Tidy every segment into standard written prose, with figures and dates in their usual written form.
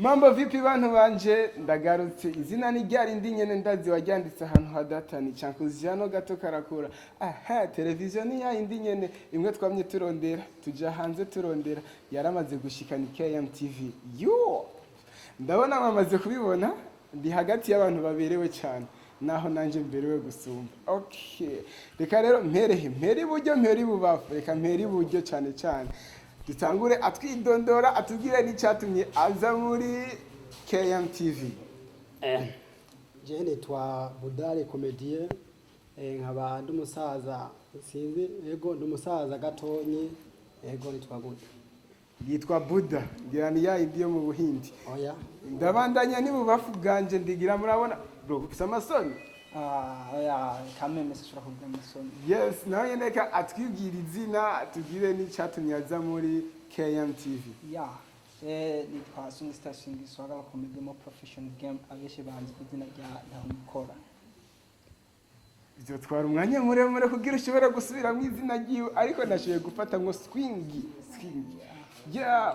Mambo vipi bantu banje ndagarutse izina ni ryari ndi nyene ndazi waryanditse ahantu hadatani cankuzijano gato karakura aha televiziyo ni ya indi nyene imwe twamye turondera tuja hanze turondera yaramaze gushikana KMTV yo ndabona mwamaze kubibona ndi hagati y'abantu baberewe cyane naho nanje mberewe gusumba okay reka rero mpere iburyo mpere ibubafu reka mpere iburyo cyane cyane dutangure atwidondora atubwire n'icyatumye aza muri KMTV. Je nitwa Budare Comedie nkaba ndi umusaza sinzi yego ndi umusaza gatonyi yego nitwa gute Yitwa Buda ngira ni ya indi yo mu Buhindi. Oya Ndabandanya ni bubafu bwanje ndigira murabona bro ufise amasoni. Oya kameme sishobora kugira amasoni. Yes nawe neka atwibwira izina atubwire n'icyatumye aza muri KMTV. Nitwa Sungista Singiswa Comedy mo professional game abeshe banzi izina rya Ntamukora. Bizotwara umwanya muremure kugira ushobora gusubira mu izina ryiwe ariko nashoboye gufata ngo swing.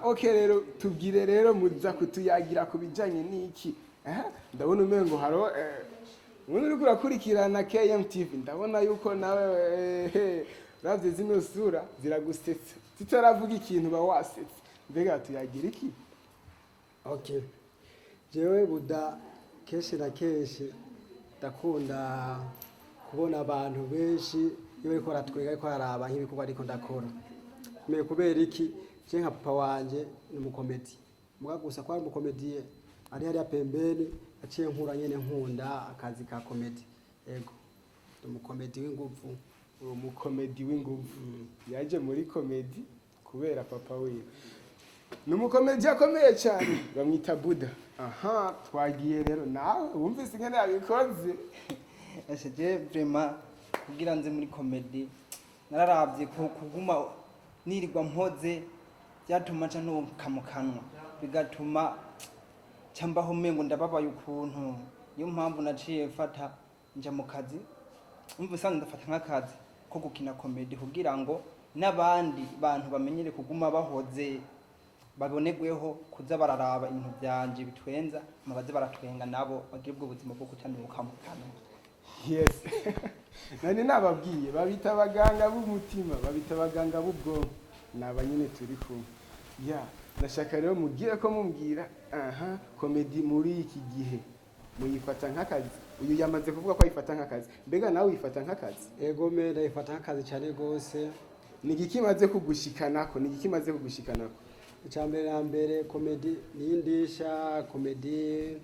Okay rero tubwire rero muza kutuyagira kubijanye n'iki ndabona umengo haro umuntu uri kurakurikirana KMTV ndabona yuko nawe ravye zino sura ziragusetsa tutaravuga ikintu ba wasetse mbega tuyagira iki okay jewe Buda kenshi na kenshi ndakunda kubona abantu benshi iyo bariko baratwega ariko araba nk'ibikorwa ariko ndakora me kubera iki je nka papa wanje ni umukomedi muga gusa kwa umukomediye ari hariya pembeni aciye nkura nyene nkunda akazi ka comedy yego umukomedi w'inguvu umukomedi w'inguvu yaje muri comedy kubera papa wiwe numukomedi akomeye cyane bamwita Buda aha twagiye rero nawe wumvise ingene yabikoze Je vraiment kugira nze muri comedy nararavye kuguma nirirwa mpoze byatuma nca ntukamukanwa bigatuma cyambaho mengo ndababaye ukuntu niyo mpamvu naciye mfata nja mu kazi umva sanze ndafata nk'akazi ko gukina comedy kugira ngo n'abandi bantu bamenyere kuguma bahoze babonegweho kuza bararaba ibintu byanje bitwenza mabaze baratwenga nabo bagira ubwo buzima bwo kutanuka mu kanwa. Yes nani nababwiye babita abaganga b'umutima babita abaganga b'ubwonko nabanyene turi kumwe ndashaka rero mugire ko mumbwira comedy muri iki gihe muyifata nk'akazi uyu yamaze kuvuga ko ayifata nk'akazi mbega nawe uyifata nk'akazi ego me ndayifata nk'akazi cyane gose ni ikimaze kugushikanako icyambere na mbere comedy niyindisha comedy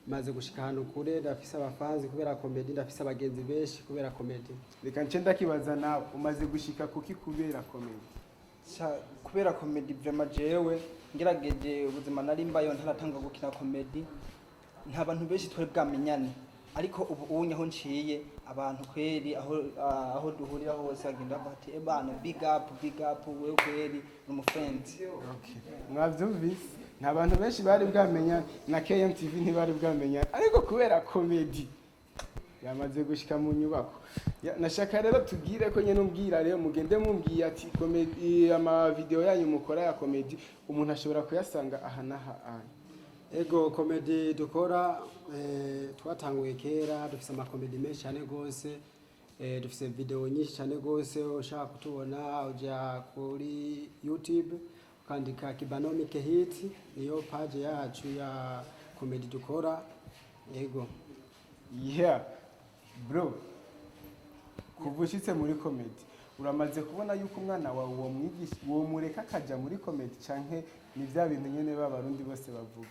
maze gushika hano kure ndafise abafanzi kubera comedy ndafise abagenzi benshi kubera comedy reka nce ndakibaza nawe umaze gushika kuki kubera comedy kubera comedy vraiment jewe ngerageje ubuzima nari mbayo ntaratanga gukina comedy nta bantu benshi twari bwamenyane ariko ubu unyaho nciye abantu kweri aho duhurira hose agenda bati bana big up wewe kweri no friend okay mwavyumvise nta bantu benshi bari bwamenyane na KMTV ntibari bwamenyane ariko kubera comedy yamaze gushika mu nyubako nashaka rero tugire ko nyene umbwira rero mugende mumbwiye ati comedy ama video yanyu mukora ya comedy umuntu ashobora kuyasanga aha naha ego comedy dukora twatanguye kera dufise ama comedy menshi cyane gose dufise video nyinshi cyane gose ushaka kutubona uja kuri YouTube ukandika Kibanomic Hit niyo page yacu ya comedy dukora ego bro kuvushitse muri comedy uramaze kubona yuko umwana wawe uwo mwigisha uwo mureka akaja muri comedy canke ni bya bintu nyene b'abarundi bose bavuga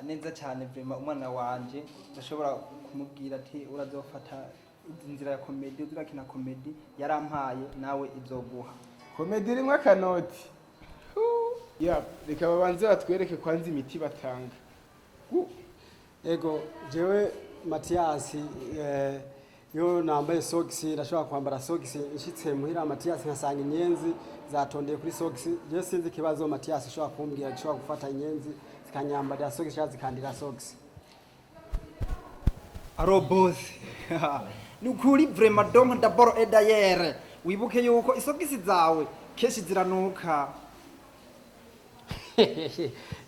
neza cyane vraiment umwana wanje ndashobora kumubwira ati urazofata inzira ya comedy uzurakina comedy yarampaye nawe izoguha comedy rimwe akanoti reka babanze batwereke kwanza imiti batanga ego jewe Mathias yo nambaye socks ndashobora kwambara socks nshitse muhira Mathias nkasanga inyenzi zatondeye kuri socks je sinzi kibazo Mathias ashobora kumbwira ashobora gufata inyenzi zikanyambarira socks cyangwa zikandira socks boss nukuri vraiment donc d'abord et d'ailleurs wibuke yuko isocks zawe keshi ziranuka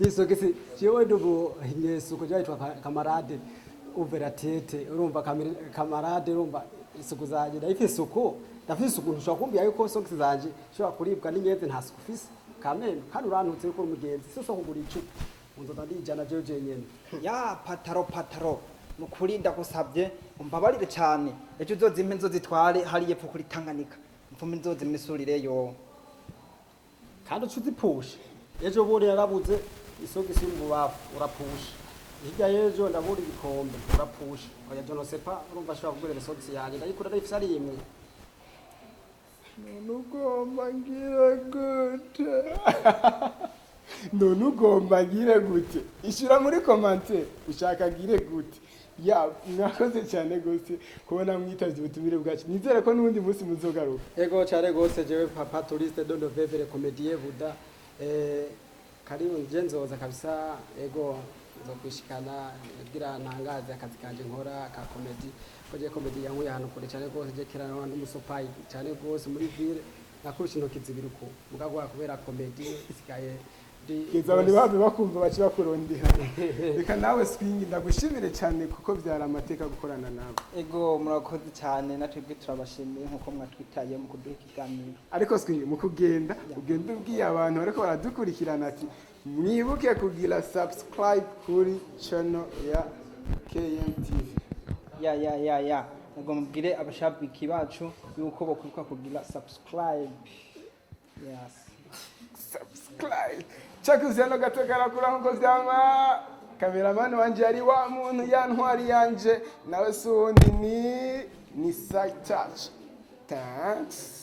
isogisi jewe ndubu nyesuku ryitwa kamarade uveratete urumva kamarade urumva isuku zanje ndafise isuku ntushobora kumbwira yuko sogisi zanje shobora kuribwa n'inyenzi nta suku ufise kamene kandi urantutse yuko uri umugenzi so kugura icupa unzoza ndijana jewe nyene ya pataro nukuri ndagusabye umbabarire cyane ejo uzozimpe nzozitware hariye epfo kuri Tanganyika mfume nzozimesurireyo kandi ucuzipusha ejo bundi yarabuze isogisi y'umubafu urapusha hirya y'ejo ndabura ibikombe urapusha oya je ne sais pas urumva ashobora kugurira isogisi yanjye ndayikura ndayifise ari imwe none ugomba ngire gute ishyura muri commentaire ushaka ngire gute ya mwakoze cyane gose kubona mwitavye ubutumire bwacu nizere ko n'ubundi munsi muzogaruka ego cyane gose jewe papa touriste dondo vevere comedie buda karibu nje nzoza kabisa ego nzokwishikana kugira ntangaze akazi kanje nkora ka comedy ko je comedy yankuye ahantu kure cyane gose je kirana n'abandi musopayi cyane gose muri ville nakurusha intoki zibiri uko mugagwa kubera comedy isigaye Keza abantu babe bakumva baci bakurondera reka nawe swing ndagushimire cyane kuko byara amateka gukorana nawe ego murakoze cyane natwebwe turabashimiye nkuko mwatwitaye mu kuduha ikiganiro ariko swing mu kugenda ugenda ubwiye abantu ariko baradukurikirana ati mwibuke kugira subscribe kuri channel ya KMTV ya ngo mubwire abashabiki bacu yuko bakwibuka kugira subscribe yes subscribe Chakuzeno gato karakura nkuko vyama cameraman wanje ari wa muntu yantwari yanje nawe sundi ni Side Touch. Thanks.